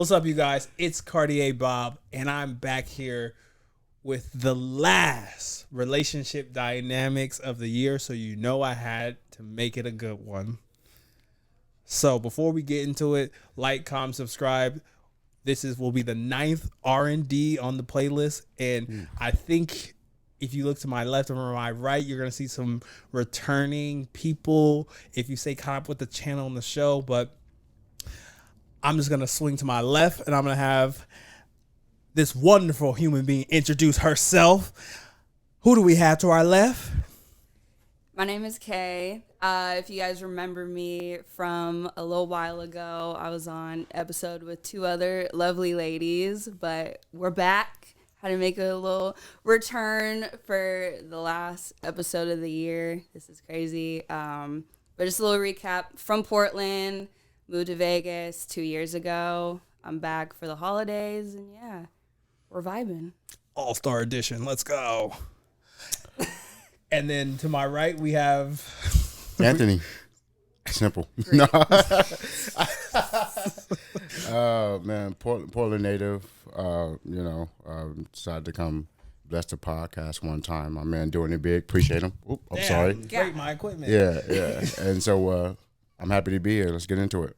What's up, you guys? It's Cartier Bob, and I'm back here with the last relationship dynamics of the year, so you know I had to make it a good one. So before we get into it, like, comment, subscribe. Will be the 9th R&D on the playlist, and I think if you look to my left or my right, you're gonna see some returning people. If you say comment with the channel on the show, but I'm just gonna swing to my left, and I'm gonna have this wonderful human being introduce herself. Who do we have to our left? My name is Kay. If you guys remember me from a little while ago, I was on episode with 2 other lovely ladies, but we're back. Had to make a little return for the last episode of the year. This is crazy. But just a little recap. From Portland, moved to Vegas 2 years ago. I'm back for the holidays, and yeah, we're vibing. All-Star Edition. Let's go. And then to my right, we have Anthony. Simple. No. Man, Portland native. Decided to come bless the podcast one time. My man doing it big. Appreciate him. Oop, I'm sorry. Break my equipment. Yeah. And so I'm happy to be here. Let's get into it.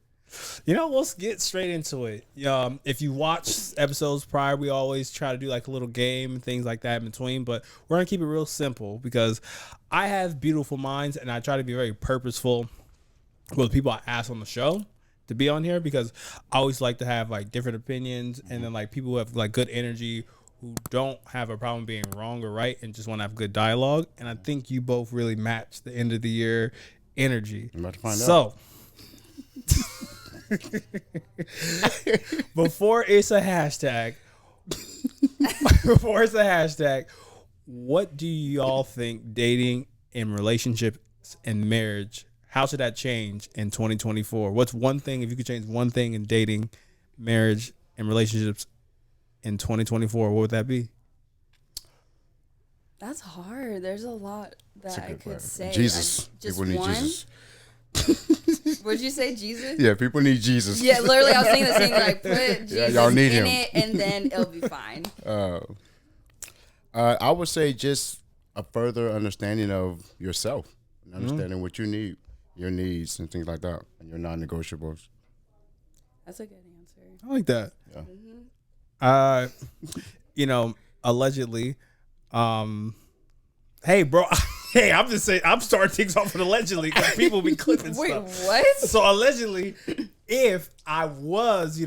Let's get straight into it. If you watch episodes prior, we always try to do like a little game and things like that in between, but we're going to keep it real simple because I have beautiful minds and I try to be very purposeful with the people I ask on the show to be on here because I always like to have like different opinions and then like people who have like good energy who don't have a problem being wrong or right and just want to have good dialogue. And I think you both really match the end of the year energy. I'm about to find out. Before it's a hashtag, what do y'all think dating and relationships and marriage, how should that change in 2024? What's one thing, if you could change one thing in dating, marriage, and relationships in 2024, what would that be? That's hard. There's a lot that I could say. Jesus. Just People need one? Jesus. Would you say Jesus? Yeah, people need Jesus. Yeah, literally, I was thinking the same. Like, put Jesus y'all need in him. it, and then it'll be fine. I would say just a further understanding of yourself, and understanding what you need, your needs, and things like that, and your non-negotiables. That's a good answer. I like that. Yeah. Allegedly, hey, bro. Hey, I'm just saying, I'm starting things off with allegedly because people be clipping Wait, stuff. what? So allegedly, if I was,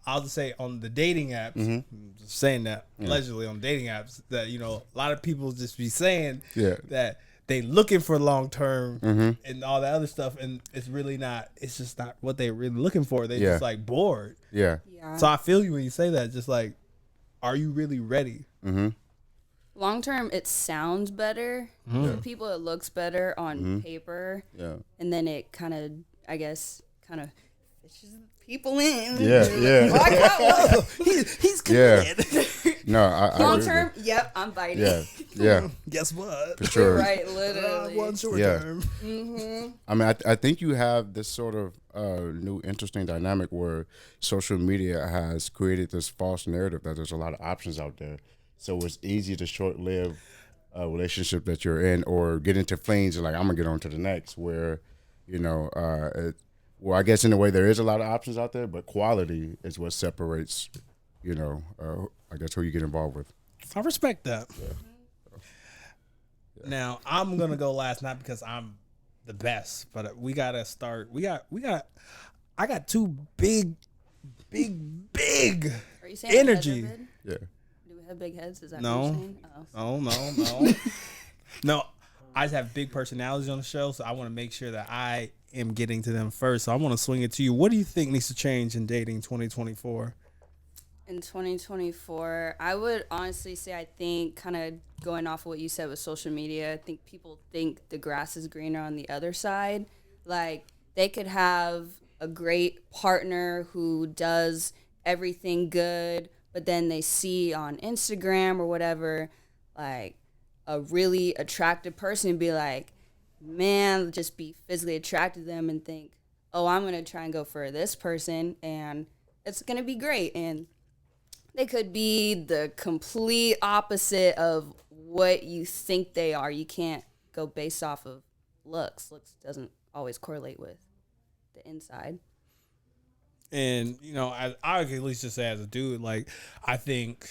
I'll just say on the dating apps, just saying that, allegedly on dating apps, that, a lot of people just be saying that they looking for long term and all that other stuff. And it's just not what they're really looking for. They just like bored. Yeah. So I feel you when you say that, just like, are you really ready? Long term, it sounds better. For people, it looks better on paper. Yeah. And then it kind of, I guess, fishes people in. Yeah. Oh, I got one. He's committed. Yeah. No, I Long agree term, with yep, I'm biting. you. Yeah. Guess what? For sure. Right, literally. One short Yeah. term. I mean, I think you have this sort of new interesting dynamic where social media has created this false narrative that there's a lot of options out there. So it's easy to short-live a relationship that you're in or get into flames and like, I'm going to get on to the next where, I guess in a way there is a lot of options out there, but quality is what separates, I guess who you get involved with. I respect that. Yeah. Now I'm gonna go last, not because I'm the best, but we gotta start. I got 2 big Are you saying energy. our heads are big? Yeah. Do we have big heads? Is that No. what you're saying? Oh. No. No, I just have big personalities on the show, so I want to make sure that I am getting to them first. So I want to swing it to you. What do you think needs to change in dating 2024? In 2024, I would honestly say I think kind of going off of what you said with social media, I think people think the grass is greener on the other side. Like they could have a great partner who does everything good, but then they see on Instagram or whatever, like a really attractive person and be like, man, just be physically attracted to them and think, oh, I'm going to try and go for this person. And it's going to be great. And they could be the complete opposite of what you think they are. You can't go based off of looks. Looks doesn't always correlate with the inside. And you know, I can at least just say as a dude, like I think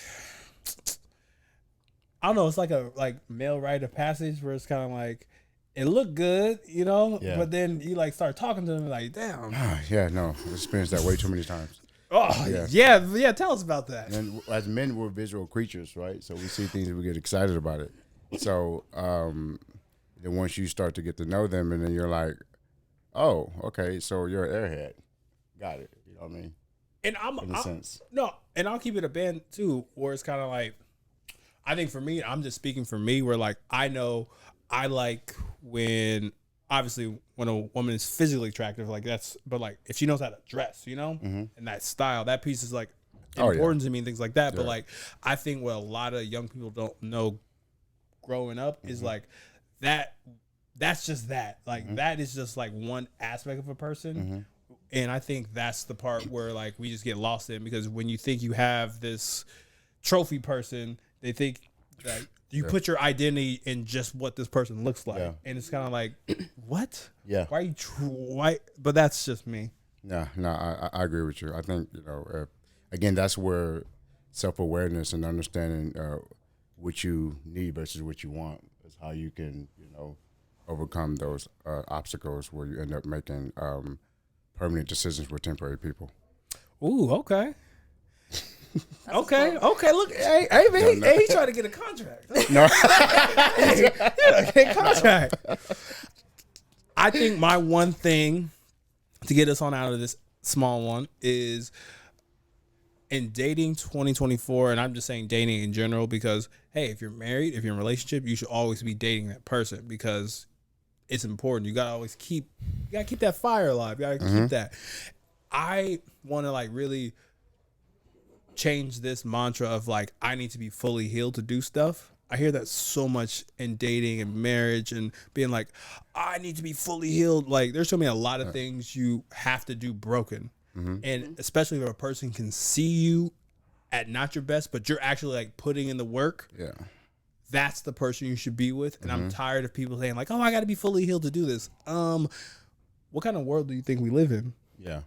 I don't know, it's like a male rite of passage where it's kind of like it looked good, you know, but then you like start talking to them like, damn. Yeah, no, I've experienced that way too many times. Oh yeah. Tell us about that. And as men, we're visual creatures, right? So we see things and we get excited about it. So then once you start to get to know them, and then you're like, oh, okay, so you're an airhead. Got it. You know what I mean? And in a sense. No, and I'll keep it a band too, where it's kind of like, I think for me, I'm just speaking for me, where like I know I like when obviously when a woman is physically attractive, like that's, but like if she knows how to dress, you know, and that style, that piece is like important to me and things like that. But like I think what a lot of young people don't know growing up is like that's just that. Like that is just like one aspect of a person. And I think that's the part where like we just get lost in, because when you think you have this trophy person, they think that you put your identity in just what this person looks like. And it's kind of like, what? Yeah. Why are you why? But that's just me. No, I agree with you. I think, you know, again, that's where self-awareness and understanding what you need versus what you want is how you can, you know, overcome those obstacles where you end up making permanent decisions with temporary people. Ooh, okay. Okay. Look, hey, man, he trying to get a contract. No, get a contract. I think my one thing to get us on out of this small one is in dating 2024, and I'm just saying dating in general, because hey, if you're married, if you're in a relationship, you should always be dating that person, because it's important. You gotta always keep that fire alive. You gotta keep that. I want to like really change this mantra of like, I need to be fully healed to do stuff. I hear that so much in dating and marriage and being like, I need to be fully healed. Like there's so many a lot of things you have to do broken. And especially if a person can see you at not your best, but you're actually like putting in the work. Yeah. That's the person you should be with. And I'm tired of people saying like, oh, I got to be fully healed to do this. What kind of world do you think we live in? Yeah,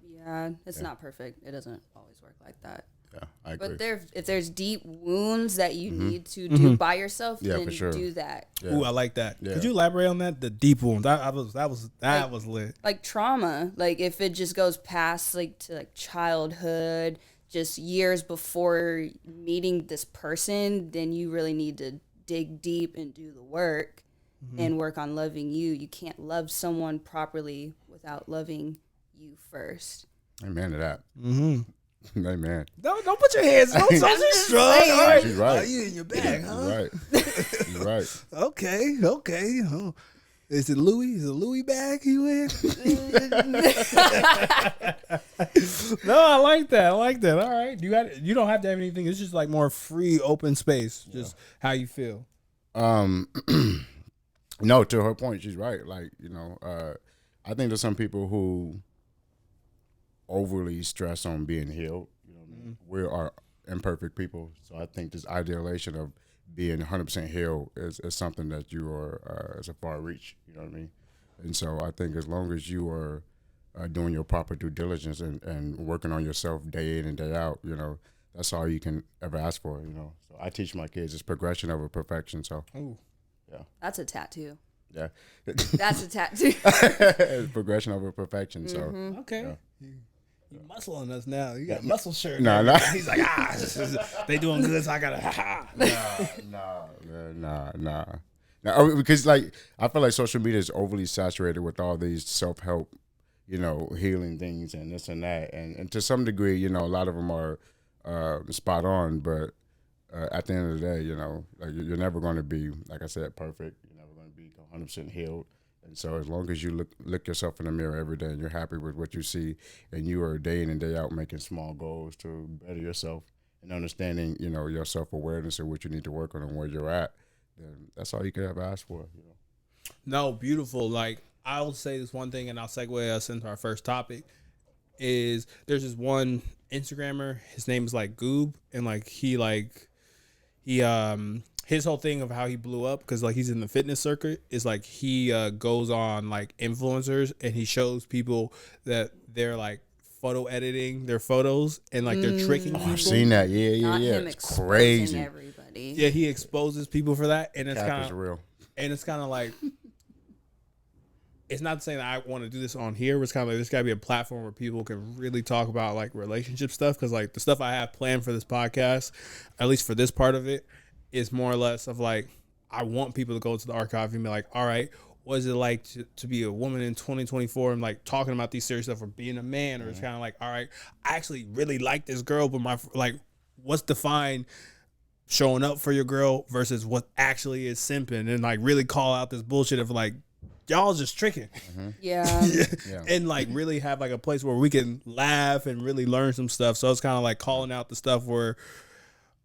it's not perfect. It doesn't always work like that. Yeah, I agree. But if there's deep wounds that you need to do by yourself, then for sure. do that. Yeah. Ooh, I like that. Yeah. Could you elaborate on that? The deep wounds. That was lit. Like trauma. Like if it just goes past like to like childhood, just years before meeting this person, then you really need to dig deep and do the work and work on loving you. You can't love someone properly without loving you first. Amen to that. Amen. Don't put your hands. Don't be strong. All right. She's right. Oh, you in your bag, huh? You're right. Okay. Oh. Is it Louis? Is it Louis bag you in? No, I like that. All right. You don't have to have anything. It's just like more free, open space. Just how you feel. No, to her point, she's right. Like, you know, I think there's some people who overly stress on being healed. You know what I mean? We are imperfect people. So I think this idealization of being 100% healed is something that you are, is a far reach. You know what I mean? And so I think as long as you are doing your proper due diligence and working on yourself day in and day out, you know, that's all you can ever ask for, you know. So I teach my kids it's progression over perfection. So, yeah. That's a tattoo. Yeah. That's a tattoo. It's progression over perfection. So, okay. Yeah. You muscling us now. You got muscle shirt. No. He's like, they doing good, so I gotta. No, because like I feel like social media is overly saturated with all these self-help, you know, healing things and this and that, and to some degree, you know, a lot of them are spot on, but at the end of the day, you know, like you're never going to be, like I said, perfect. You're never going to be 100% healed. And so as long as you look yourself in the mirror every day and you're happy with what you see, and you are day in and day out making small goals to better yourself and understanding, you know, your self-awareness and what you need to work on and where you're at, then that's all you could ever ask for, you know. No, beautiful. Like, I'll say this one thing and I'll segue us into our first topic. is there's this one Instagrammer. His name is like Goob, and like he his whole thing of how he blew up because like he's in the fitness circuit is like he goes on like influencers and he shows people that they're like photo editing their photos and like they're tricking people. I've seen that. Not Yeah. him It's exposing crazy. everybody. Yeah, he exposes people for that, and it's Cap kind is of real. and it's kind of like. It's not saying that I want to do this on here. But it's kind of like there's got to be a platform where people can really talk about like relationship stuff because like the stuff I have planned for this podcast, at least for this part of it, is more or less of like I want people to go to the archive and be like, all right, what is it like to be a woman in 2024 and like talking about these serious stuff or being a man, or it's kind of like, all right, I actually really like this girl, but my like what's defined showing up for your girl versus what actually is simping, and like really call out this bullshit of like y'all just tricking. Yeah. Yeah. And like really have like a place where we can laugh and really learn some stuff. So it's kind of like calling out the stuff where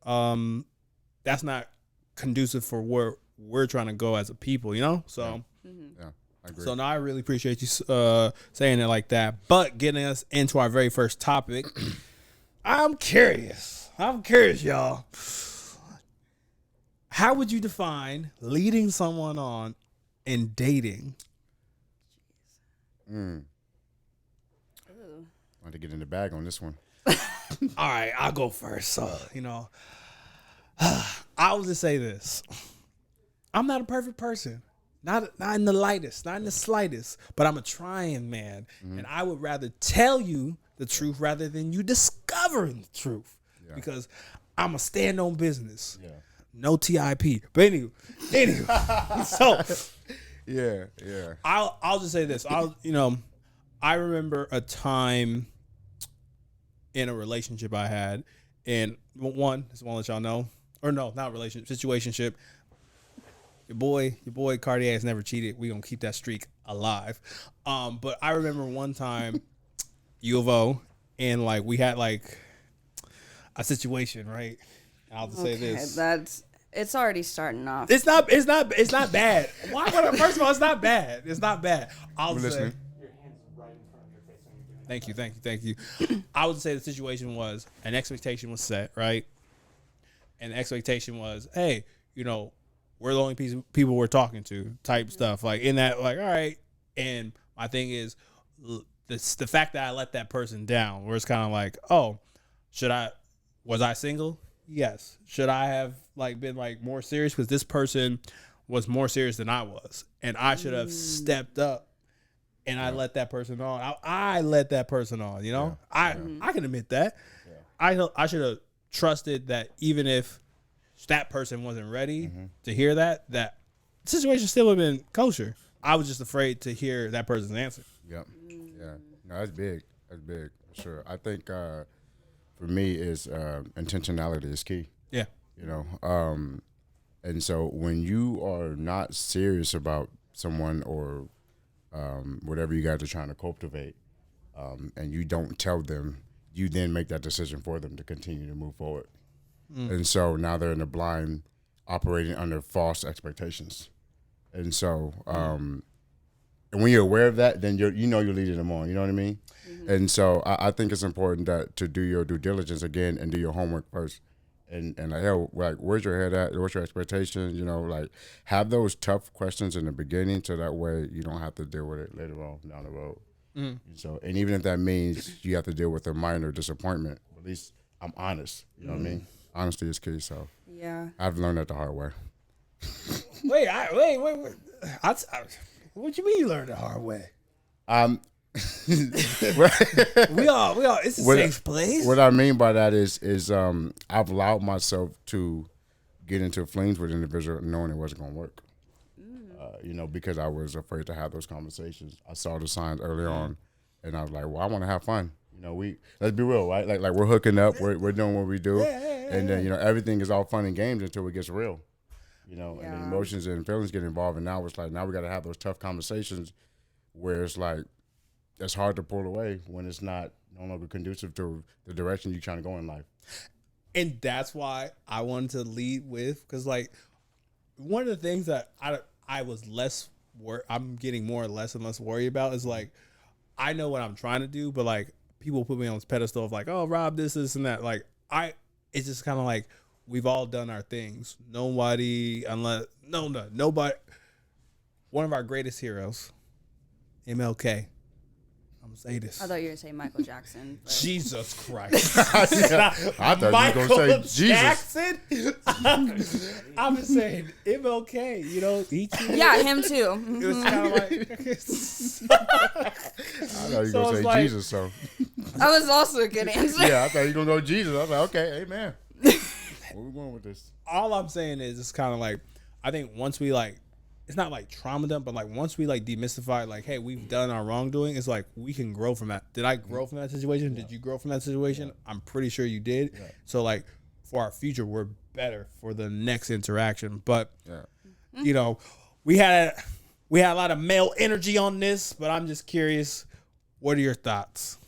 that's not conducive for where we're trying to go as a people, you know? So Yeah, I agree. so now I really appreciate you saying it like that. But getting us into our very first topic, I'm curious, y'all. How would you define leading someone on in dating? Ooh. I want to get in the bag on this one. All right, I'll go first. So, you know, I will just say this. I'm not a perfect person. Not in the lightest, not in the slightest, but I'm a trying man. And I would rather tell you the truth rather than you discovering the truth. Yeah. Because I'm a stand on business. Yeah. No TIP. But anyway. So Yeah. I'll just say this. I remember a time in a relationship I had, and just want to let y'all know, or no, not relationship, situationship. Your boy Cartier has never cheated. We gonna keep that streak alive. But I remember one time, U of O, and like we had like a situation, right? I'll just say this. It's already starting off. It's not bad. Why would I, first of all, it's not bad. It's not bad. I'll We're say. listening. Your hand's right in front of your face when you're doing that. Thank you. I would say the situation was an expectation was set, right? And the expectation was, hey, you know, we're the only people we're talking to, type stuff. Like in that, like, all right. And my thing is, the fact that I let that person down, where it's kind of like, oh, was I single? Yes. Should I have like been like more serious? Because this person was more serious than I was, and I should have stepped up. And I let that person on. I let that person on. You know, I can admit that. Yeah. I should have trusted that even if that person wasn't ready to hear that the situation still would have been kosher. I was just afraid to hear that person's answer. Yep. Yeah. No, that's big. That's big for sure. I think for me is intentionality is key. Yeah. You know, and so when you are not serious about someone or whatever you guys are trying to cultivate, and you don't tell them, you then make that decision for them to continue to move forward. And so now they're in the blind, operating under false expectations. And so, and when you're aware of that, then you're leading them on. You know what I mean? And so I think it's important that to do your due diligence again and do your homework first. And like, hell, like, where's your head at? What's your expectations? You know, like, have those tough questions in the beginning, so that way you don't have to deal with it later on down the road. So, and even if that means you have to deal with a minor disappointment, at least I'm honest. You know what I mean? Honesty is key. So, Yeah. I've learned that the hard way. Wait. What you mean you learned the hard way? We all. It's a safe place. What I mean by that is I've allowed myself to get into flings with an individual knowing it wasn't going to work. You know, because I was afraid to have those conversations. I saw the signs early on, and I was like, well, I want to have fun. You know, let's be real, right? Like we're hooking up, we're doing what we do, and then, you know, everything is all fun and games until it gets real. You know, and the emotions and feelings get involved, and now it's like, now we got to have those tough conversations where it's like, it's hard to pull away when it's no longer conducive to the direction you're trying to go in life. And that's why I wanted to lead with, because like one of the things that I was I'm getting more and less worried about is like, I know what I'm trying to do, but like people put me on this pedestal of like, oh, Rob, this, and that. Like, it's just kind of like we've all done our things. Nobody. One of our greatest heroes, MLK. I'm gonna say this. I thought you were gonna say Michael Jackson. But. Jesus Christ. I thought you were going to say Jackson? I'm just saying MLK, you know, Yeah, him too. It was kind of like I thought you were going to say like, Jesus, so. That was also a good answer. Yeah, I thought you were going to go Jesus. I was like, okay, amen. Where we going with this? all I'm saying is it's kind of like, I think once we like, it's not like trauma dump, but like once we like demystify, like, hey, we've done our wrongdoing, it's like we can grow from that. Did I grow from that situation? Yeah. Did you grow from that situation? Yeah. I'm pretty sure you did. Yeah. So like for our future, we're better for the next interaction. But you know, we had a lot of male energy on this, but I'm just curious, what are your thoughts?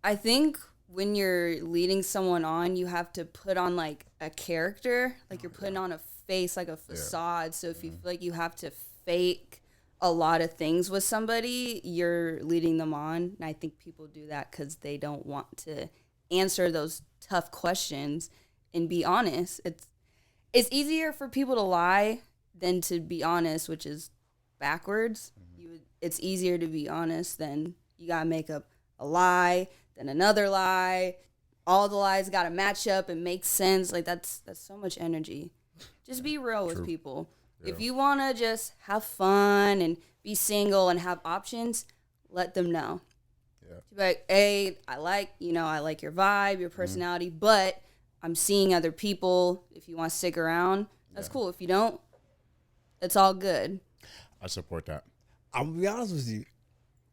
I think when you're leading someone on, you have to put on like a character, like you're putting on a face, like a facade. So if you feel like you have to fake a lot of things with somebody, you're leading them on. And I think people do that because they don't want to answer those tough questions and be honest. It's easier for people to lie than to be honest, which is backwards. It's easier to be honest than you gotta make up a lie, then another lie. All the lies gotta match up and make sense. Like that's so much energy. Just be real with people. Yeah. If you want to just have fun and be single and have options, let them know. Yeah. Like, hey, I like your vibe, your personality, but I'm seeing other people. If you want to stick around, that's cool. If you don't, it's all good. I support that. I'm gonna be honest with you.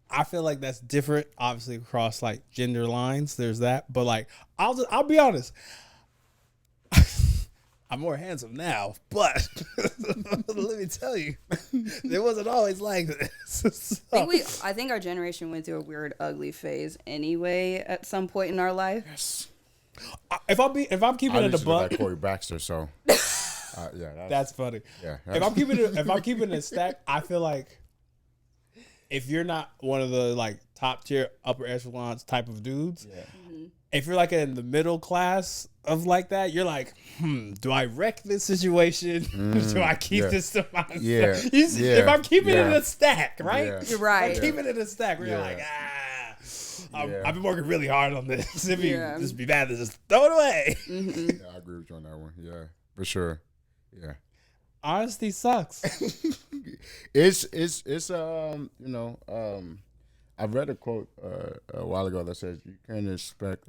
I feel like that's different, obviously, across like gender lines. There's that, but like, I'll be honest. I'm more handsome now, but let me tell you, it wasn't always like this. So. I think our generation went through a weird, ugly phase anyway at some point in our life. Yes. If I'm keeping it a buck, like Corey Baxter, so that's funny. Yeah. If I'm keeping it stacked, I feel like if you're not one of the like top tier upper echelons type of dudes, if you're like in the middle class of like that, you're like, do I wreck this situation? Do I keep this to myself? Yeah. If I'm keeping it in a stack, right? Yeah. You're right. I'm keeping it in a stack where you're like, I've been working really hard on this. It'd just be bad to just throw it away. Yeah, I agree with you on that one. Yeah, for sure. Yeah. Honesty sucks. I read a quote a while ago that says you can't expect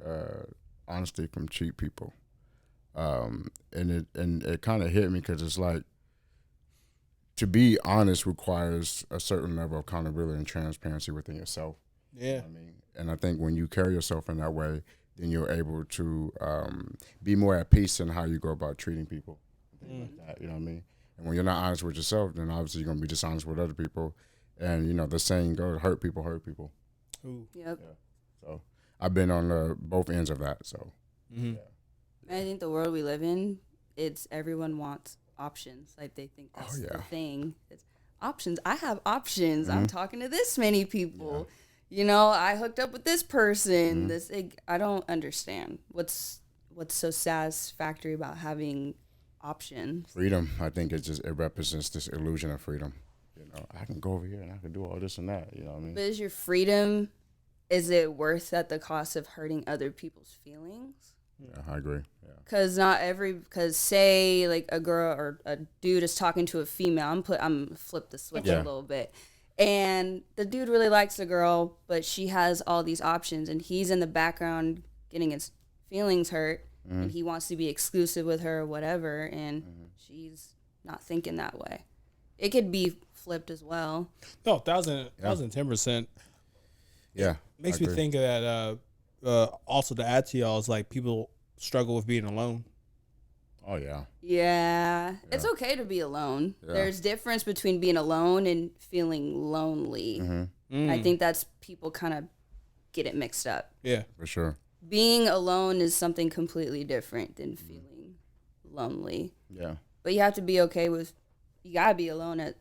honesty from cheap people, and it kind of hit me because it's like to be honest requires a certain level of accountability and transparency within yourself. Yeah, you know what I mean, and I think when you carry yourself in that way, then you're able to be more at peace in how you go about treating people. Like that, you know what I mean? And when you're not honest with yourself, then obviously you're gonna be dishonest with other people. And, you know, the saying goes, hurt people. Ooh. Yep. Yeah. So I've been on both ends of that. So, I think the world we live in, everyone wants options. Like they think that's the thing. It's options. I have options. I'm talking to this many people. Yeah. You know, I hooked up with this person. I don't understand. What's so satisfactory about having options? Freedom. I think it represents this illusion of freedom. You know, I can go over here and I can do all this and that. You know what I mean? But is your freedom, is it worth at the cost of hurting other people's feelings? Yeah, I agree. Yeah. Because say like a girl or a dude is talking to a female, I'm flip the switch a little bit. And the dude really likes the girl, but she has all these options and he's in the background getting his feelings hurt and he wants to be exclusive with her or whatever. And she's not thinking that way. It could be flipped as well. No, 1000%. Yeah. Makes me think of that. Also, to add to y'all, is like people struggle with being alone. Oh, yeah. Yeah. It's okay to be alone. Yeah. There's difference between being alone and feeling lonely. I think that's people kind of get it mixed up. Yeah. For sure. Being alone is something completely different than feeling lonely. Yeah. But you have to be okay with, you got to be alone at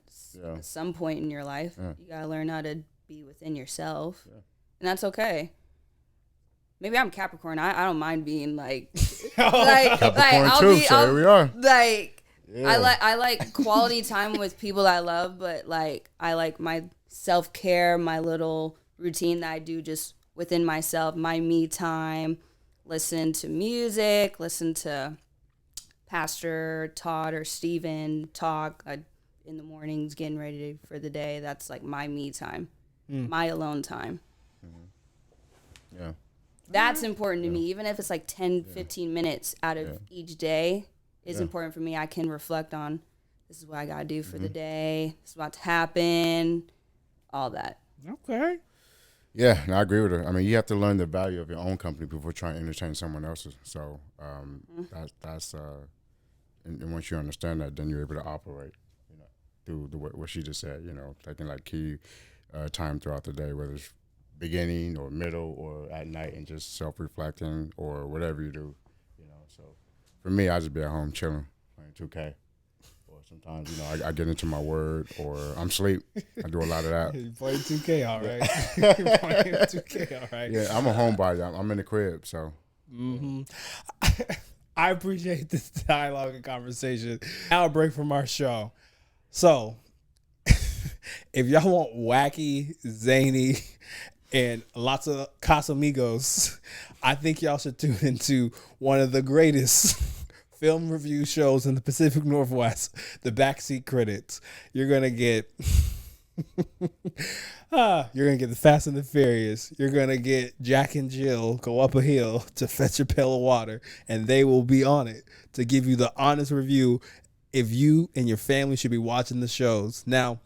some point in your life. Yeah. You got to learn how to be within yourself. Yeah. And that's okay. maybe I'm Capricorn. I don't mind being like Capricorn too, so here we are. Like Yeah. I like quality time with people I love, but like I like my self-care, my little routine that I do just within myself, my me time, listen to music, listen to Pastor Todd or Steven talk in the mornings getting ready for the day. That's like my me time, my alone time. Yeah. That's important to me, even if it's like 10, 15 minutes out of each day is important for me. I can reflect on this is what I got to do for the day. This is about to happen, all that. Okay. Yeah, and I agree with her. I mean, you have to learn the value of your own company before trying to entertain someone else's. So that's and once you understand that, then you're able to operate, through what she just said. Taking like key time throughout the day, whether it's beginning or middle or at night, and just self-reflecting or whatever you do. So for me, I just be at home chilling, playing 2K. Or sometimes, I get into my word, or I'm asleep. I do a lot of that. You playing 2K, all right. You're playing 2K, all right. Yeah, I'm a homebody. I'm in the crib, so. Mm-hmm. I appreciate this dialogue and conversation. Now a break from our show. So, if y'all want wacky, zany, and lots of Casamigos, I think y'all should tune into one of the greatest film review shows in the Pacific Northwest, the Backseat Critics. You're gonna get you're gonna get the Fast and the Furious. You're gonna get Jack and Jill go up a hill to fetch a pail of water, and they will be on it to give you the honest review if you and your family should be watching the shows. Now,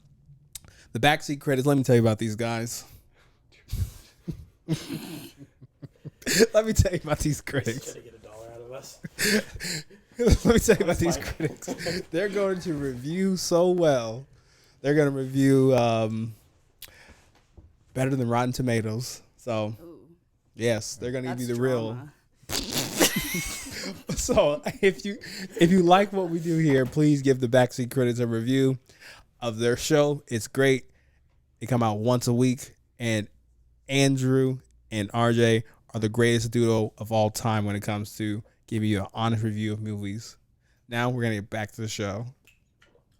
the Backseat Critics, let me tell you about these guys. Let me tell you about these critics. Trying to get $1 out of us. Let me tell you about these critics. They're going to review so well. They're going to review better than Rotten Tomatoes. So, yes, they're going to give you the real. So, if you like what we do here, please give the Backseat Critics a review of their show. It's great. They come out once a week, and Andrew and RJ are the greatest duo of all time when it comes to giving you an honest review of movies. Now we're going to get back to the show.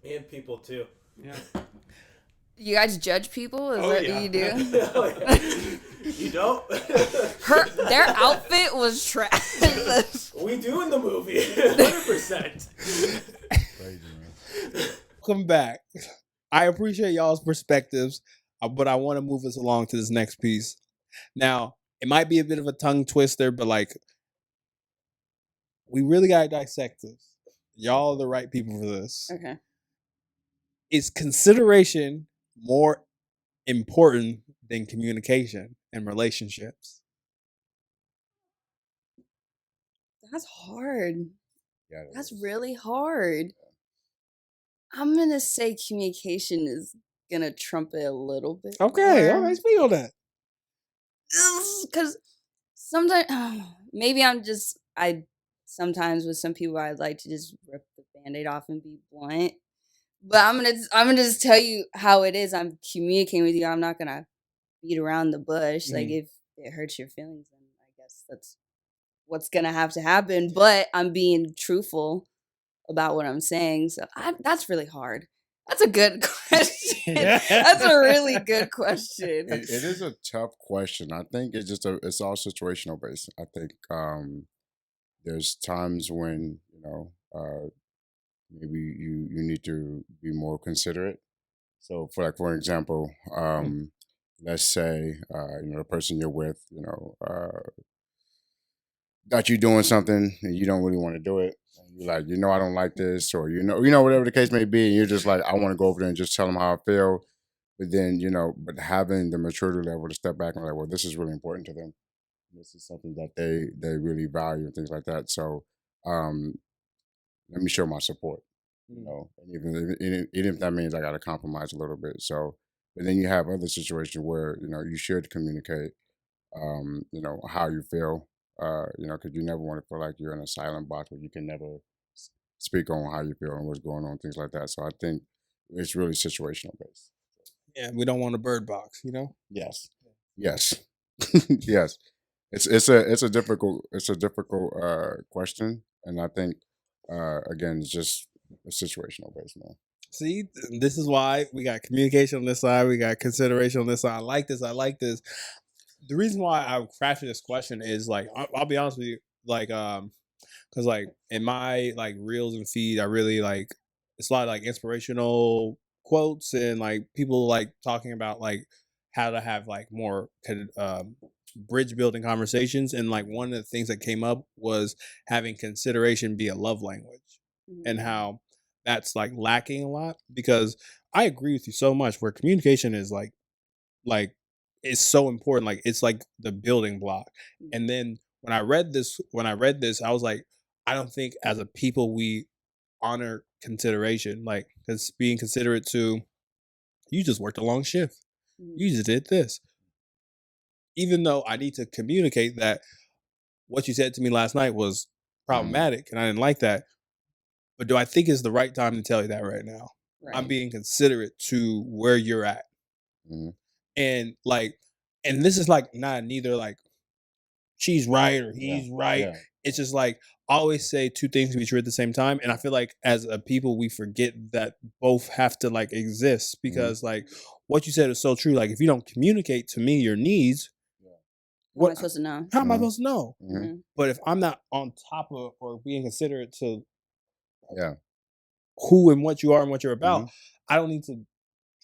And people, too. Yeah. You guys judge people? Is that what you do? Oh, yeah. You don't? Their outfit was trash. We do in the movie. 100%. Crazy, man. Welcome back. I appreciate y'all's perspectives, but I want to move us along to this next piece. Now, it might be a bit of a tongue twister, but like, we really got to dissect this. Y'all are the right people for this. Okay. Is consideration more important than communication and relationships? That's hard. Yeah, That's really hard. I'm going to say communication is going to trump it a little bit. Okay, all right, speak on that. Because sometimes, maybe sometimes with some people, I'd like to just rip the Band-Aid off and be blunt. But I'm gonna just tell you how it is. I'm communicating with you. I'm not gonna beat around the bush. Like, if it hurts your feelings, then I guess that's what's gonna have to happen. But I'm being truthful about what I'm saying. So that's really hard. That's a good question. That's a really good question. It is a tough question. I think it's all situational based. I think there's times when maybe you need to be more considerate. So for example, let's say the person you're with, got you doing something and you don't really want to do it. You're like, I don't like this, or whatever the case may be, and you're just like, I want to go over there and just tell them how I feel. But then, but having the maturity level to step back and like, well, this is really important to them. This is something that they really value and things like that. So let me show my support. And even if that means I got to compromise a little bit. So, but then you have other situations where you should communicate, how you feel, because you never want to feel like you're in a silent box where you can never speak on how you feel and what's going on, things like that. So I think it's really situational based. Yeah, we don't want a bird box, Yes, yes, yes. It's a difficult question, and I think again it's just a situational based, man. See, this is why we got communication on this side, we got consideration on this side. I like this. I like this. The reason why I crafted this question is like I'll be honest with you, like because like in my like reels and feed, I really like it's a lot of like inspirational quotes and like people like talking about like how to have like more bridge building conversations. And like one of the things that came up was having consideration be a love language, and how that's like lacking a lot. Because I agree with you so much where communication is like it's so important, like it's like the building block. And then when I read this I was like, I don't think as a people we honor consideration, like because being considerate to, you just worked a long shift, you just did this, even though I need to communicate that what you said to me last night was problematic and I didn't like that. But do I think it's the right time to tell you that right now? Right. I'm being considerate to where you're at. Mm-hmm. And like, and this is like not neither like she's right or he's right. Yeah. It's just like I always say two things can be true at the same time. And I feel like as a people we forget that both have to like exist, because like what you said is so true. Like if you don't communicate to me your needs, How am I supposed to know? How am I supposed to know? Mm-hmm. But if I'm not on top of or being considerate to Yeah. who and what you are and what you're about, I don't need to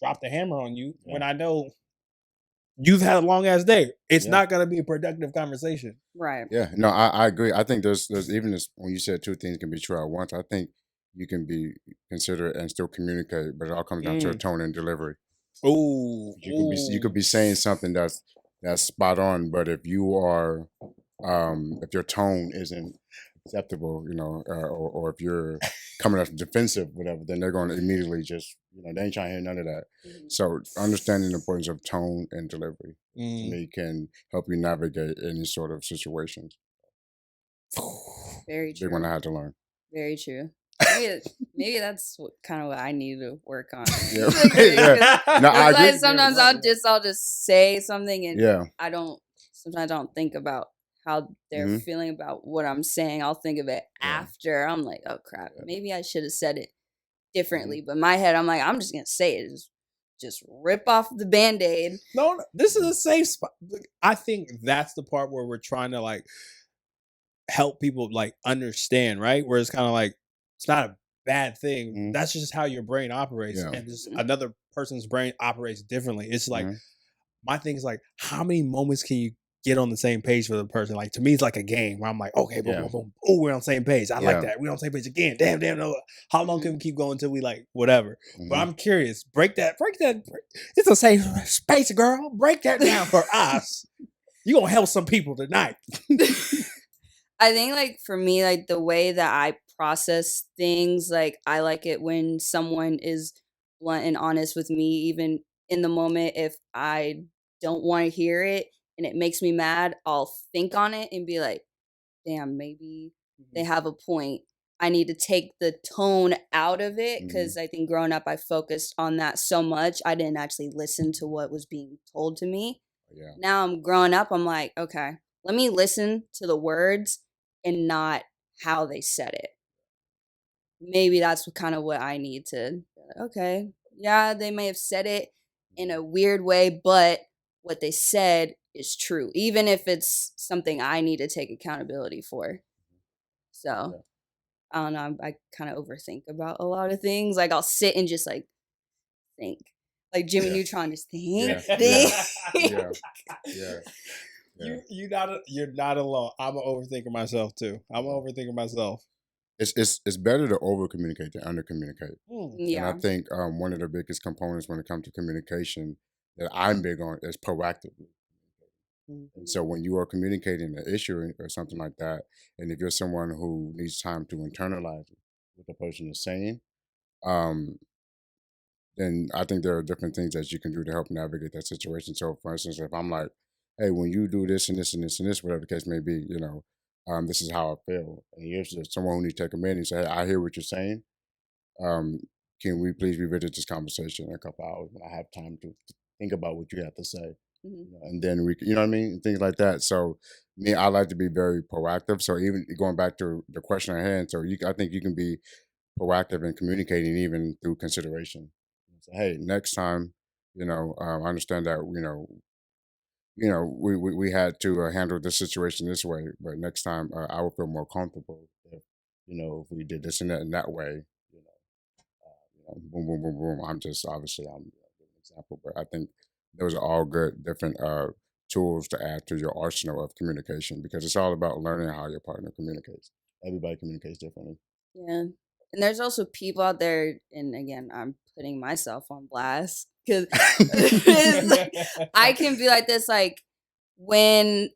drop the hammer on you when I know you've had a long ass day. It's not going to be a productive conversation. Right. Yeah. No, I agree. I think there's even this, when you said two things can be true at once, I think you can be considerate and still communicate, but it all comes down to tone and delivery. Oh, you could be saying something that's spot on, but if you are if your tone isn't acceptable, you know, or if you're coming up defensive, whatever, then they're going to immediately just, you know, they ain't trying to hear none of that. So understanding the importance of tone and delivery to me can help you navigate any sort of situations. Very true. Big one I had to learn. Very true. Maybe that's kind of what I need to work on. Yeah. No, I agree. Like sometimes I'll just say something and sometimes I don't think about how they're feeling about what I'm saying. I'll think of it after. I'm like, oh crap, maybe I should have said it differently. But in my head, I'm like, I'm just gonna say it. Just rip off the Band-Aid. No, this is a safe spot. I think that's the part where we're trying to like help people like understand, right? Where it's kind of like it's not a bad thing. That's just how your brain operates, and just another person's brain operates differently. It's like my thing is like, how many moments can you get on the same page with a person? Like to me, it's like a game where I'm like, okay, boom, boom, boom. Oh, we're on the same page. I like that. We're on the same page again. Damn. No. How long can we keep going until we like whatever? But I'm curious. Break that. It's a safe space, girl. Break that down for us. You gonna help some people tonight. I think like for me, like the way that I process things, like I like it when someone is blunt and honest with me, even in the moment. If I don't want to hear it and it makes me mad, I'll think on it and be like, damn, maybe they have a point. I need to take the tone out of it, because I think growing up I focused on that so much I didn't actually listen to what was being told to me. Now I'm growing up, I'm like, okay, let me listen to the words and not how they said it. Maybe that's kind of what I need to, okay, yeah, they may have said it in a weird way, but what they said is true, even if it's something I need to take accountability for. So I don't know, I kind of overthink about a lot of things. Like I'll sit and just like think, like Jimmy Neutron, just think. You're not alone. I'm an overthinker myself too. I'm an overthinker myself. It's better to over communicate than under communicate. Yeah. And I think one of the biggest components when it comes to communication that I'm big on is proactively. And so when you are communicating an issue or something like that, and if you're someone who needs time to internalize what the person is saying, then I think there are different things that you can do to help navigate that situation. So for instance, if I'm like, hey, when you do this and this and this and this, whatever the case may be, you know, this is how I feel. And here's someone who needs to take a minute and say, hey, I hear what you're saying. Can we please revisit this conversation in a couple hours when I have time to think about what you have to say? And then we, you know what I mean, things like that. So me, I like to be very proactive. So even going back to the question at hand, so I think you can be proactive in communicating even through consideration. So, hey, next time, I understand that we had to handle this situation this way, but next time I would feel more comfortable if we did this and that way. You know, boom, boom, boom, boom. I'm just obviously I'm giving an example, but I think those are all good different tools to add to your arsenal of communication because it's all about learning how your partner communicates. Everybody communicates differently. Yeah. And there's also people out there, and again, I'm putting myself on blast because I can be like this, like when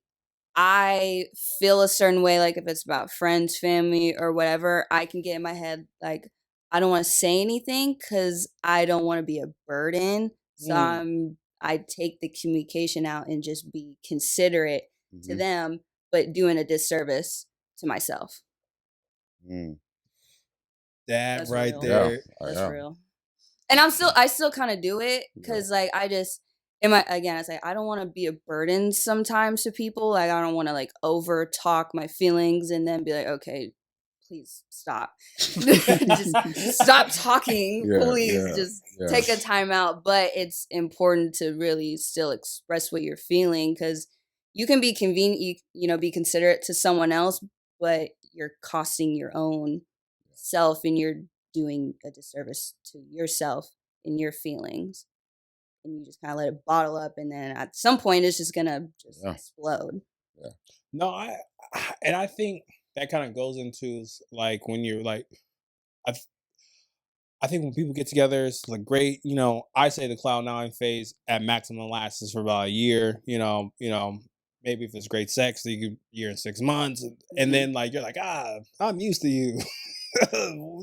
I feel a certain way, like if it's about friends, family, or whatever, I can get in my head like I don't want to say anything because I don't want to be a burden. So I take the communication out and just be considerate to them, but doing a disservice to myself. Mm. That That's right real. there. That's real. And I still kind of do it because like I just I say I don't want to be a burden sometimes to people. Like I don't want to like over talk my feelings and then be like, okay, please stop. Just stop talking. Please just take a time out. But it's important to really still express what you're feeling because you can be convenient, be considerate to someone else, but you're costing your own self and you're doing a disservice to yourself and your feelings. And you just kind of let it bottle up and then at some point it's just gonna just explode. No, I think that kind of goes into like when you're like I think when people get together, it's like great. I say the cloud nine phase at maximum lasts for about a year. Maybe if it's great sex, you could year and 6 months, and then like you're like, I'm used to you.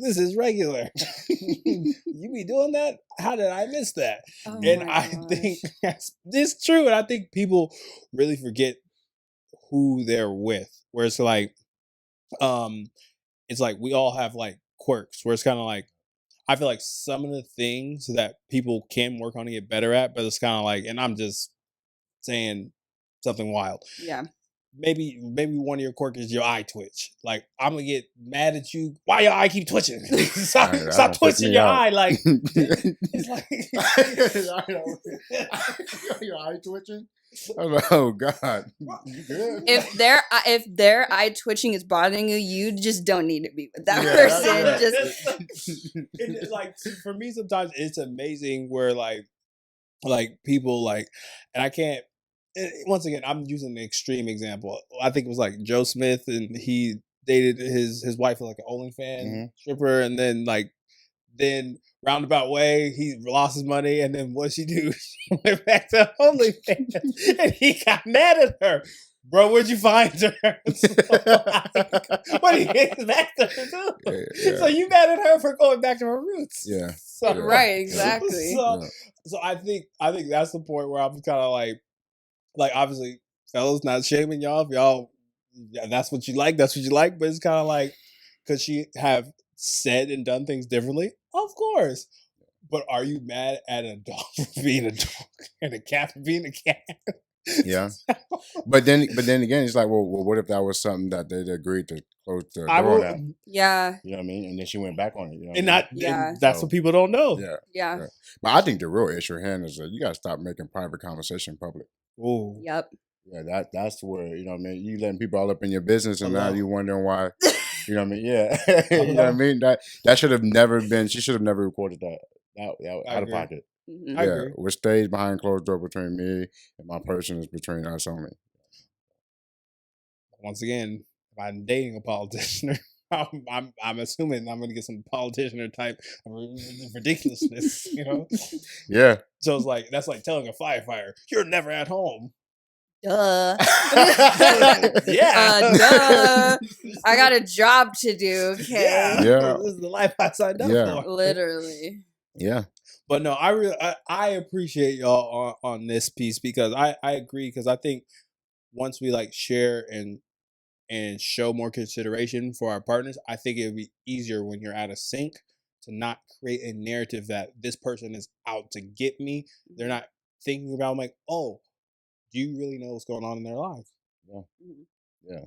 This is regular. You be doing that? How did I miss that? Oh And my I gosh. think it's true, and I think people really forget who they're with. Where it's like, it's like we all have like quirks. Where it's kind of like I feel like some of the things that people can work on to get better at, but it's kind of like, and I'm just saying something wild. Yeah. Maybe one of your quirks is your eye twitch. Like I'm gonna get mad at you. Why your eye keep twitching? stop twitching your eye. Like it's like your eye twitching. Oh God, you good? If their eye twitching is bothering you, you just don't need to be with that person. Just like for me, sometimes it's amazing where like people like, and I can't. Once again, I'm using an extreme example. I think it was like Joe Smith, and he dated his wife like an OnlyFans stripper, and then roundabout way he lost his money, and then what she do? She went back to OnlyFans, and he got mad at her. Bro, where'd you find her? What he gets back to her too? Yeah. So you mad at her for going back to her roots? Yeah. Right, exactly. So I think that's the point where I'm kind of like obviously, fellas, not shaming y'all. If y'all, that's what you like, that's what you like. But it's kind of like, could she have said and done things differently? Of course. But are you mad at a dog for being a dog and a cat for being a cat? Yeah. But then again, it's like, well, what if that was something that they'd agreed to close the door on? Yeah. You know what I mean? And then she went back on it. You know and that's what people don't know. Yeah. But I think the real issue here is that you got to stop making private conversation public. Ooh. Yep. Yeah, that's where, you know what I mean? You letting people all up in your business and now you wondering why, you know what I mean? Yeah. You know what I mean? That should have never been, she should have never recorded that out of pocket. I agree. What stays behind closed door between me and my person is between us only. Once again, if I'm dating a politician, I'm assuming I'm going to get some politician type of ridiculousness, Yeah. So it's like, that's like telling a firefighter, you're never at home. Duh. Yeah. Duh. I got a job to do, okay? Yeah. This is the life I signed up for. Literally. Yeah. But no, I appreciate y'all on this piece because I agree, because I think once we like share and show more consideration for our partners, I think it would be easier when you're out of sync to not create a narrative that this person is out to get me. They're not thinking about like, oh, do you really know what's going on in their life? Yeah, Mhm. yeah,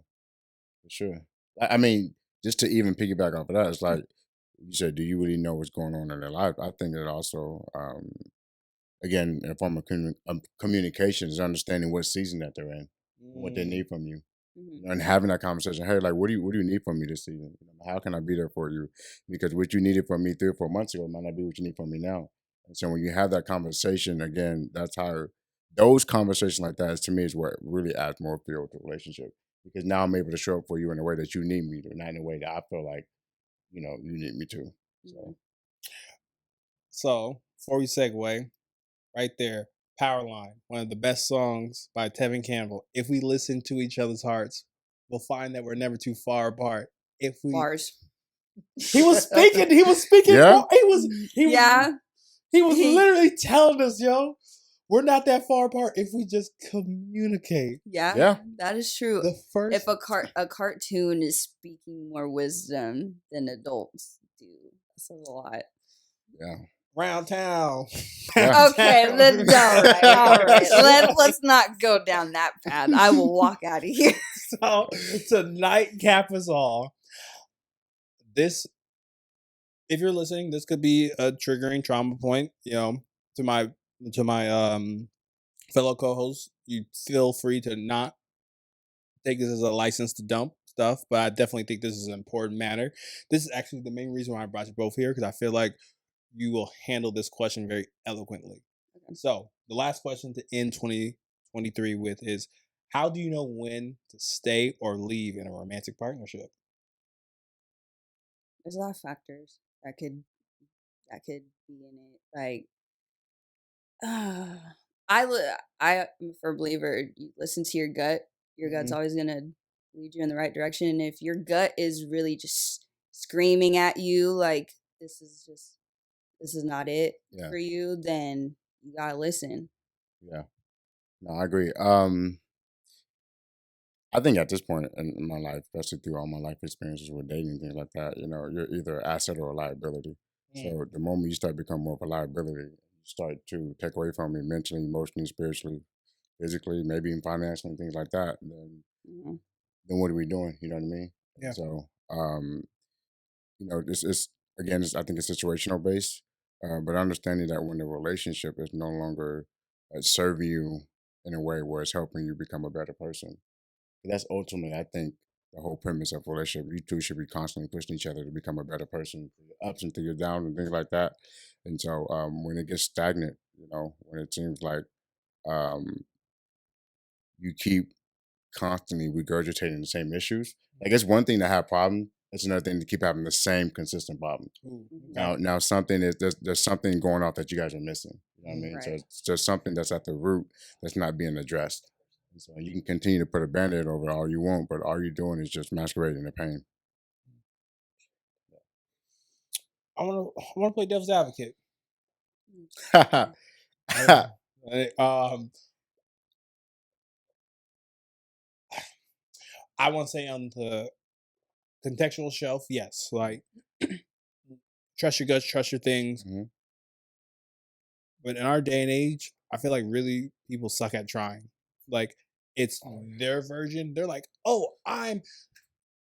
for sure. I mean, just to even piggyback off of that, it's like you said, do you really know what's going on in their life? I think it also, again, in a form of communication is understanding what season that they're in, what they need from you. Mhm. And having that conversation, hey, like, what do you need from me this season? How can I be there for you? Because what you needed from me 3 or 4 months ago might not be what you need from me now. And so when you have that conversation, again, that's how those conversations like that is, to me, is what really adds more feel to the relationship. Because now I'm able to show up for you in a way that you need me to, not in a way that I feel like, you need me to. So So before we segue, right there, Powerline, one of the best songs by Tevin Campbell. If we listen to each other's hearts, we'll find that we're never too far apart. If we Bars. He was speaking. He was speaking. Yeah? Yeah. He was He- literally telling us, yo, we're not that far apart if we just communicate. Yeah. Yeah. That is true. The first If a cartoon is speaking more wisdom than adults do, that says a lot. Yeah. round town. Yeah. Okay, let's all right. Let's not go down that path. I will walk out of here. So tonight, cap us all. This, if you're listening, this could be a triggering trauma point. To my fellow co-hosts, you feel free to not take this as a license to dump stuff, but I definitely think this is an important matter. This is actually the main reason why I brought you both here, because I feel like you will handle this question very eloquently. Okay. So the last question to end 2023 with is, how do you know when to stay or leave in a romantic partnership? There's a lot of factors that could be in it. Like, I am a firm believer. You listen to your gut. Your gut's Mhm. always gonna lead you in the right direction. And if your gut is really just screaming at you, like this is not it Yeah. for you, then you gotta listen. Yeah. No, I agree. I think at this point in my life, especially through all my life experiences with dating and things like that, you're either an asset or a liability. So the moment you start becoming more of a liability, you start to take away from me mentally, emotionally, spiritually, physically, maybe even financially, and things like that, Mhm. then what are we doing? You know what I mean? Yeah. So, this is, again, I think it's situational based, but understanding that when the relationship is no longer serving you in a way where it's helping you become a better person. That's ultimately, I think, the whole premise of a relationship. You two should be constantly pushing each other to become a better person, through your ups and through your downs and things like that. And so, when it gets stagnant, when it seems like um, you keep constantly regurgitating the same issues, like it's one thing to have problems. It's another thing to keep having the same consistent problem. Ooh, Now, something is there's something going off that you guys are missing. You know what I mean? So Right. it's just something that's at the root that's not being addressed. And so you can continue to put a band-aid over it all you want, but all you're doing is just masquerading the pain. I want to play devil's advocate. Mm. Um, I want to say on the contextual shelf, yes, like trust your guts, trust your things. Mhm. But in our day and age, I feel like really people suck at trying. Like it's their version. They're like, oh,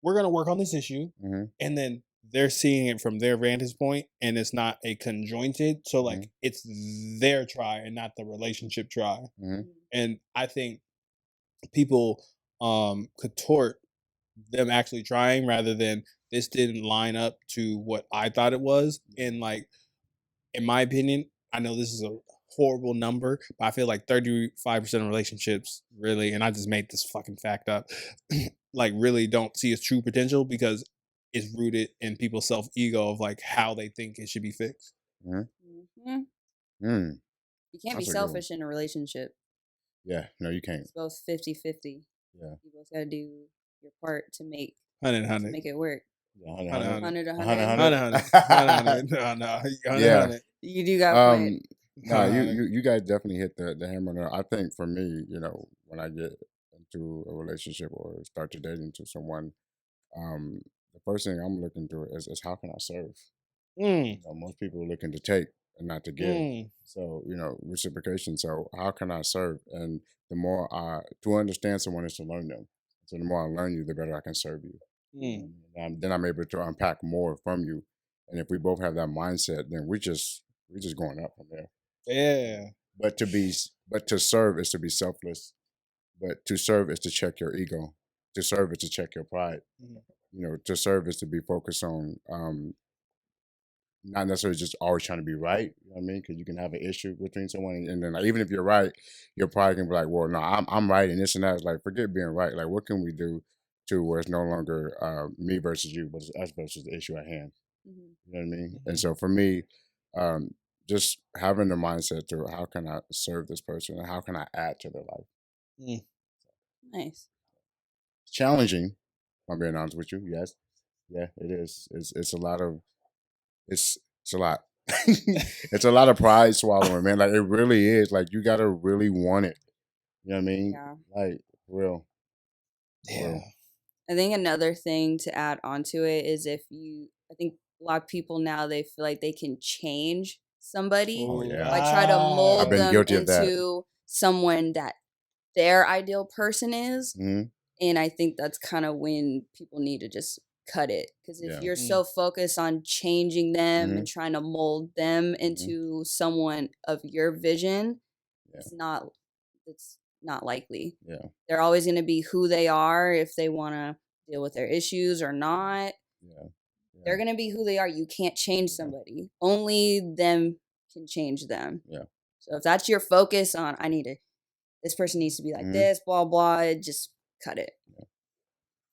we're gonna work on this issue, Mhm. and then they're seeing it from their vantage point, and it's not a conjointed. So like it's their try and not the relationship try. Mhm. And I think people contort them actually trying rather than this didn't line up to what I thought it was. And like in my opinion, I know this is a horrible number, but I feel like 35% of relationships really, and I just made this fucking fact up, like really don't see its true potential because it's rooted in people's self ego of like how they think it should be fixed. Mhm. Mhm. Mm. You can't be That's a good one. selfish in a relationship. Yeah, no, you can't. It's both 50-50. Yeah, You both gotta do your part to make 100, it work. yeah, 100, 100 100, no, 100, Yeah. 100. You do got play. No, you guys definitely hit the hammer on the I think for me, when I get into a relationship or start to dating to someone, the first thing I'm looking to is how can I serve? Mm. Most people are looking to take, and not to give. Mm. So, reciprocation. So how can I serve? And the more to understand someone is to learn them. So the more I learn you, the better I can serve you. Mm. And then I'm able to unpack more from you. And if we both have that mindset, then we're just going up from there. Yeah. But to serve is to be selfless. But to serve is to check your ego. To serve is to check your pride. Mhm. To serve is to be focused on not necessarily just always trying to be right. You know what I mean? Because you can have an issue between someone, and then like, even if you're right, your pride can be like, well, no, I'm right, and this and that. It's like, forget being right. Like, what can we do to where it's no longer me versus you, but it's us versus the issue at hand. You know what I mean? And so for me, just having the mindset to how can I serve this person and how can I add to their life. Nice. It's challenging, if I'm being honest with you. Yes. Yeah, it is. It's a lot of it's a lot. It's a lot of pride swallowing, man. Like it really is. Like you gotta really want it. You know what I mean? Yeah. Like real. Yeah. I think another thing to add onto it is I think a lot of people now, they feel like they can change somebody. Oh yeah. Like try to I've mold been them guilty of that. into someone that their ideal person is. Mhm. And I think that's kind of when people need to just cut it. Because if Yeah. you're so focused on changing them and trying to mold them into someone of your vision, it's not likely. Yeah. They're always going to be who they are if they want to deal with their issues or not. Yeah. They're going to be who they are. You can't change somebody. Only them can change them. Yeah. So if that's your focus on, this person needs to be like this, blah, blah, just cut it.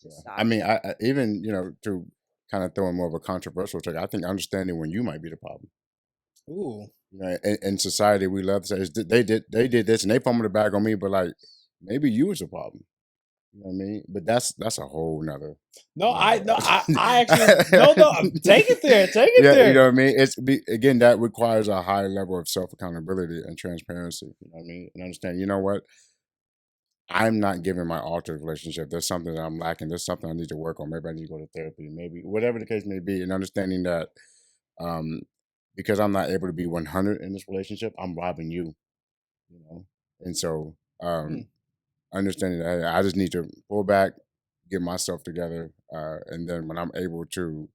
Just stop. I mean, I even, to kind of throw in more of a controversial take, I think understanding when you might be the problem. Ooh. In society, we love to say they did this and they fumbled the bag on me, but like maybe you was the problem. You know what I mean? But that's a whole nother. I actually no. Take it there. Take it there. You know what I mean? Again, that requires a high level of self accountability and transparency. You know what I mean? And understand. You know what? I'm not giving my all to the relationship. There's something that I'm lacking. There's something I need to work on. Maybe I need to go to therapy. Maybe whatever the case may be. And understanding that, because I'm not able to be 100 in this relationship, I'm robbing you. And so understanding that hey, I just need to pull back, get myself together, and then when I'm able to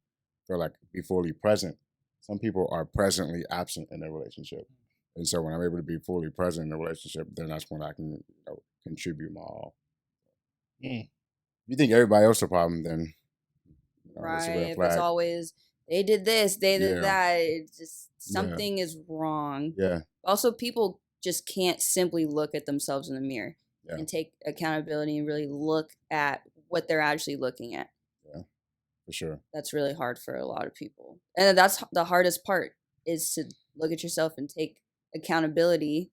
feel like be fully present, some people are presently absent in their relationship, and so when I'm able to be fully present in the relationship, then that's when I can contribute my all. You think everybody else a problem, then Right. it's a red If flag. it's always they did this, they did that, it's just something is wrong. Yeah. Also, people just can't simply look at themselves in the mirror and take accountability and really look at what they're actually looking at. Yeah, for sure. That's really hard for a lot of people. And that's the hardest part, is to look at yourself and take accountability.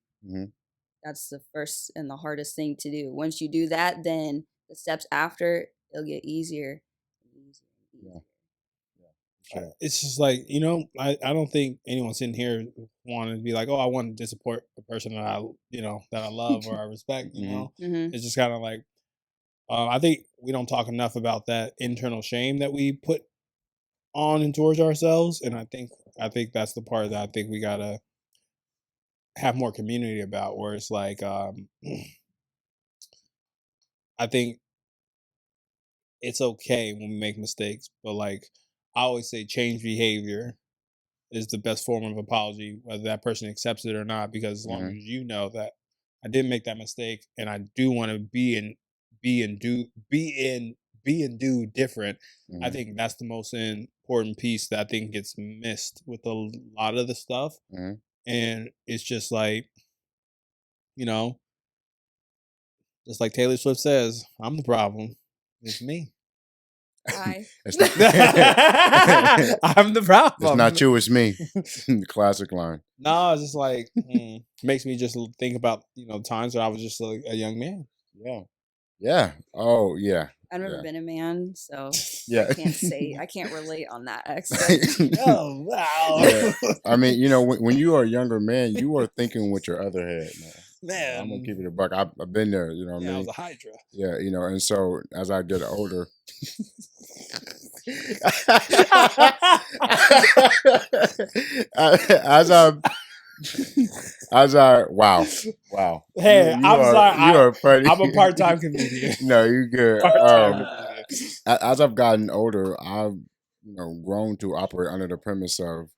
That's the first and the hardest thing to do. Once you do that, then the steps after, it'll get easier. Yeah. Sure. It's just like, I don't think anyone sitting here wanted to be like, oh, I want to support a person that I love or I respect, It's just kind of like, I think we don't talk enough about that internal shame that we put on and towards ourselves. And I think that's the part that I think we got to have more community about, where it's like, I think it's okay when we make mistakes, but like I always say, change behavior is the best form of apology, whether that person accepts it or not. Because as long as you know that I didn't make that mistake, and I do want to be and do different, I think that's the most important piece that I think gets missed with a lot of the stuff. And it's just like, just like Taylor Swift says, I'm the problem. It's me. Hi. I'm the problem. It's not you, it's me. Classic line. No, it's just like makes me just think about times where I was just like a young man. Yeah. Oh yeah. I've never been a man, so yeah. I can't relate on that aspect. Oh wow. Yeah. I mean, when you are a younger man, you are thinking with your other head, man. Man, I'm gonna keep it a buck. I've been there. You know what I yeah, I mean? was a Hydra. Yeah, you know. And so as I get older, as I wow, Hey, I'm sorry. you are funny. I'm a part-time comedian. No, you good. Part-time comedian. As I've gotten older, I've grown to operate under the premise of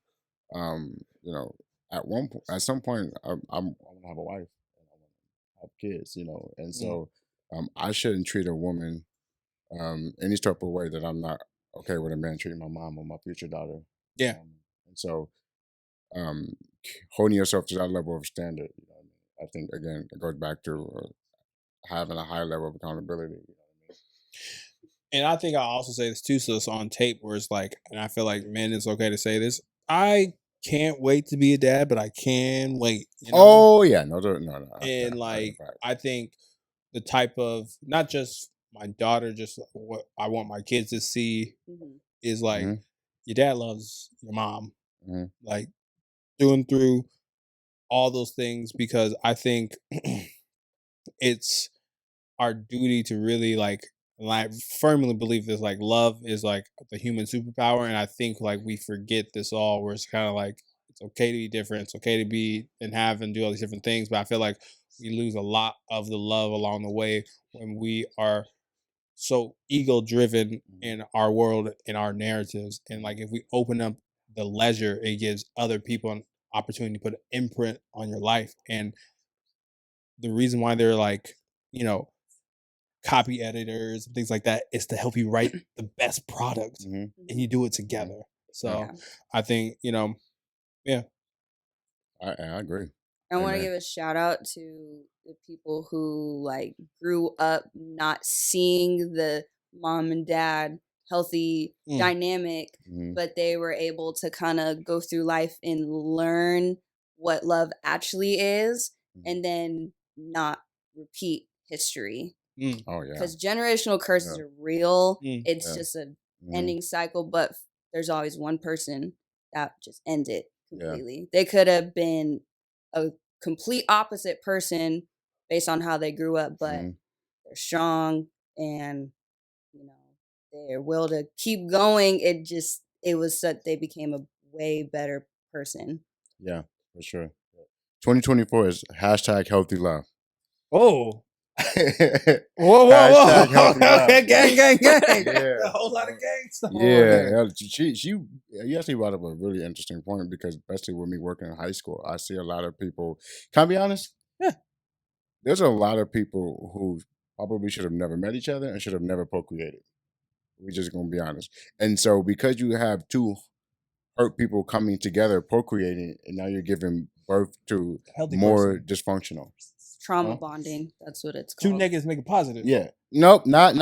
you know at some point I'm gonna have a wife, and I want to have kids, and so I shouldn't treat a woman any type of way that I'm not okay with a man treating my mom or my future daughter. Yeah. And so um, holding yourself to that level of standard, I think again it goes back to having a high level of accountability. And I think I also say this too, so it's on tape where it's like, and I feel like, man, it's okay to say this. I can't wait to be a dad, but I can wait. Oh yeah, no. And I think the type of not just my daughter, just what I want my kids to see is like your dad loves your mom, like through and through, all those things, because I think it's our duty to really like I firmly believe this, like love is like the human superpower, and I think like we forget this all where it's kind of like it's okay to be different, it's okay to be and have and do all these different things, but I feel like we lose a lot of the love along the way when we are so ego driven in our world, in our narratives, and like if we open up the leisure, it gives other people an opportunity to put an imprint on your life. And the reason why they're like, copy editors and things like that is to help you write the best product, and you do it together. So I think, yeah. I agree. I want to give a shout out to the people who like grew up not seeing the mom and dad healthy dynamic, but they were able to kind of go through life and learn what love actually is, and then not repeat history. Oh yeah, because generational curses are real. It's just a ending cycle, but there's always one person that just ends it completely. They could have been a complete opposite person based on how they grew up, but they're strong and their will to keep going. It was such they became a way better person. Yeah, for sure. 2024 is hashtag healthy love. Oh. Whoa! Healthy gang! Yeah, a whole lot of gang stuff. Yeah, you actually brought up a really interesting point, because especially with me working in high school, I see a lot of people. Can I be honest? Yeah, there's a lot of people who probably should have never met each other and should have never procreated. We're just gonna be honest. And so because you have two hurt people coming together procreating, and now you're giving birth to healthy more dysfunctional. Trauma bonding. That's what it's called. Two negatives make a positive. Yeah. Nope. Not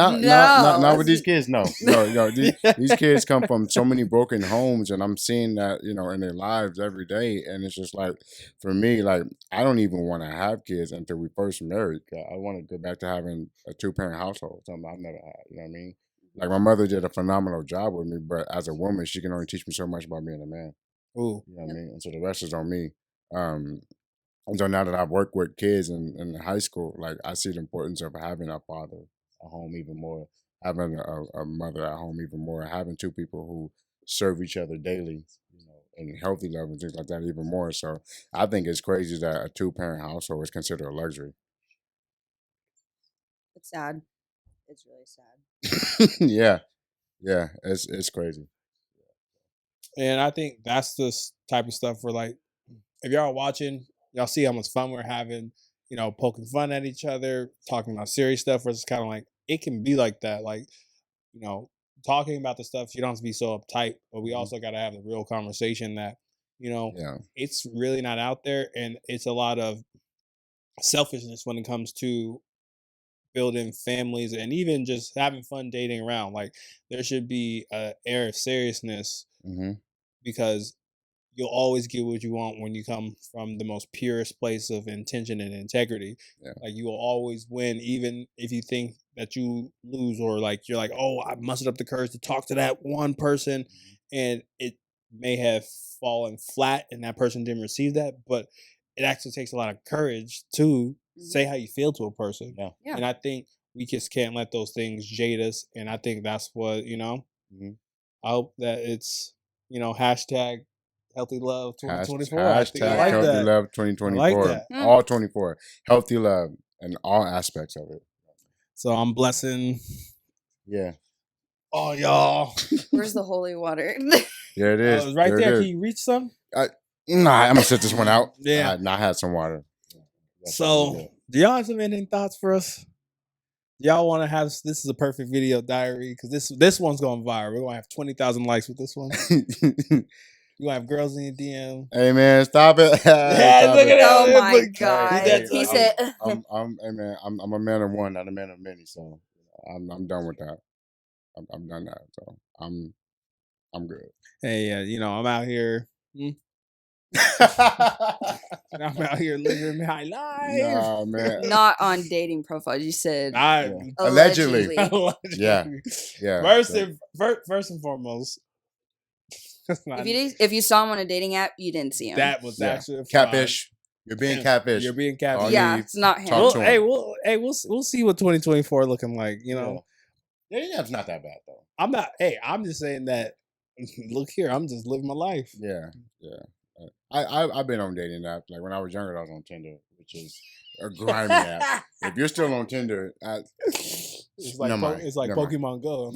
with these kids. No. These kids come from so many broken homes, and I'm seeing that, in their lives every day. And it's just like, for me, like, I don't even want to have kids until we first married. I want to go back to having a 2-parent household, something I've never had. You know what I mean? Like, my mother did a phenomenal job with me, but as a woman, she can only teach me so much about being a man. Ooh. You know what I mean? And so the rest is on me. And so now that I've worked with kids in high school, like, I see the importance of having a father at home even more, having a mother at home even more, having two people who serve each other daily, and healthy love and things like that even more. So I think it's crazy that a 2-parent household is considered a luxury. It's sad. It's really sad. Yeah, it's crazy. And I think that's the type of stuff where, like, if y'all are watching, y'all see how much fun we're having, poking fun at each other, talking about serious stuff, where it's kind of like, it can be like that. Like, talking about the stuff, you don't have to be so uptight, but we also got to have the real conversation that, it's really not out there. And it's a lot of selfishness when it comes to building families and even just having fun dating around. Like, there should be an air of seriousness, because you'll always get what you want when you come from the most purest place of intention and integrity. Yeah. Like, you will always win, even if you think that you lose, or like you're like, oh, I mustered up the courage to talk to that one person, and it may have fallen flat and that person didn't receive that. But it actually takes a lot of courage to say how you feel to a person. Yeah. Yeah. And I think we just can't let those things jade us. And I think that's what, I hope that it's, hashtag healthy love 2024. Hashtag I like healthy that. love 2024. I like that. All 24. Healthy love and all aspects of it. So I'm blessing Yeah. all y'all. Where's the holy water? Yeah, it is. Right there. It Can is. you reach some? Nah, I'm gonna sit this one out. Yeah. I had some water. That's So, do y'all have some ending thoughts for us? Y'all want to have this is a perfect video diary because this one's going viral. We're gonna have 20,000 likes with this one. You gonna have girls in your DM. Hey man, stop it! Yeah, Stop look it. at that. Oh my Look, God. that's- He said, Hey man, I'm a man of one, not a man of many. So I'm done with that. I'm done that. So I'm good. Hey, I'm out here. I'm out here living my life. Nah, man. not on dating profiles. You said Allegedly. allegedly. Yeah. First and foremost, that's not- If you saw him on a dating app, you didn't see him. that was Yeah. actually a fraud. Catfish. You're being catfish. You're being catfish. All yeah, you it's not him. talk Well, to hey, him. we'll see what 2024 looking like. Yeah, it's not that bad though. I'm not. Hey, I'm just saying that. Look here, I'm just living my life. Yeah. I've been on dating apps. Like when I was younger, I was on Tinder, which is a grimy app. If you're still on Tinder, It's like never mind, it's like never mind. Pokemon Go.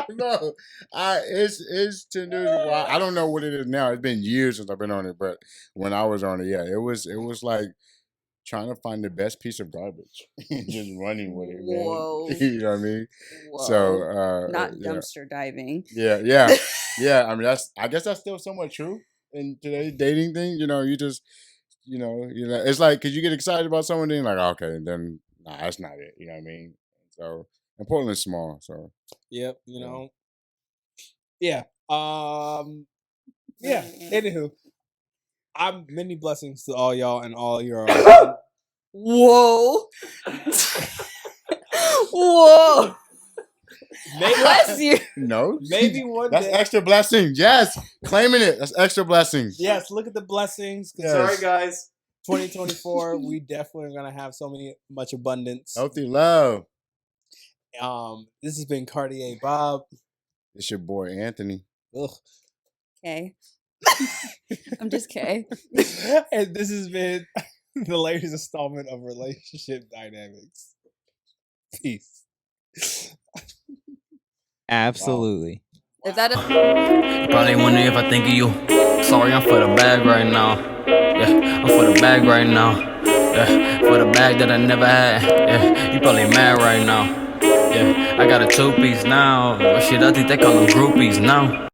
no, it's Tinder. Well, I don't know what it is now. It's been years since I've been on it, but when I was on it, yeah, it was like trying to find the best piece of garbage and just running with it. Man. Whoa. You know what I mean? Whoa. So not yeah. dumpster diving. Yeah. I mean, I guess that's still somewhat true in today's dating thing. You just, it's like because you get excited about someone, then you're like, okay, then nah, that's not it. You know what I mean? So, and Portland's small, so Yep. Yeah. Yeah. Anywho, I'm many blessings to all y'all and all your. Whoa. Whoa. Bless you. no, Maybe one that's day. extra blessings. Yes, claiming it. That's extra blessings. Yes, look at the blessings. 'Cause Yes. Sorry, guys. 2024, we definitely are gonna have much abundance. Healthy love. This has been Cartier Bob. It's your boy Anthony. Ugh. Okay. I'm just Kay. And this has been the latest installment of Relationship Dynamics. Peace. Absolutely. If that Probably wondering if I think of you. Sorry, I'm for the bag right now. Yeah, I'm for the bag right now. Yeah, for the bag that I never had. Yeah, you probably mad right now. Yeah, I got a 2-piece now. Shit, I think they call them groupies now.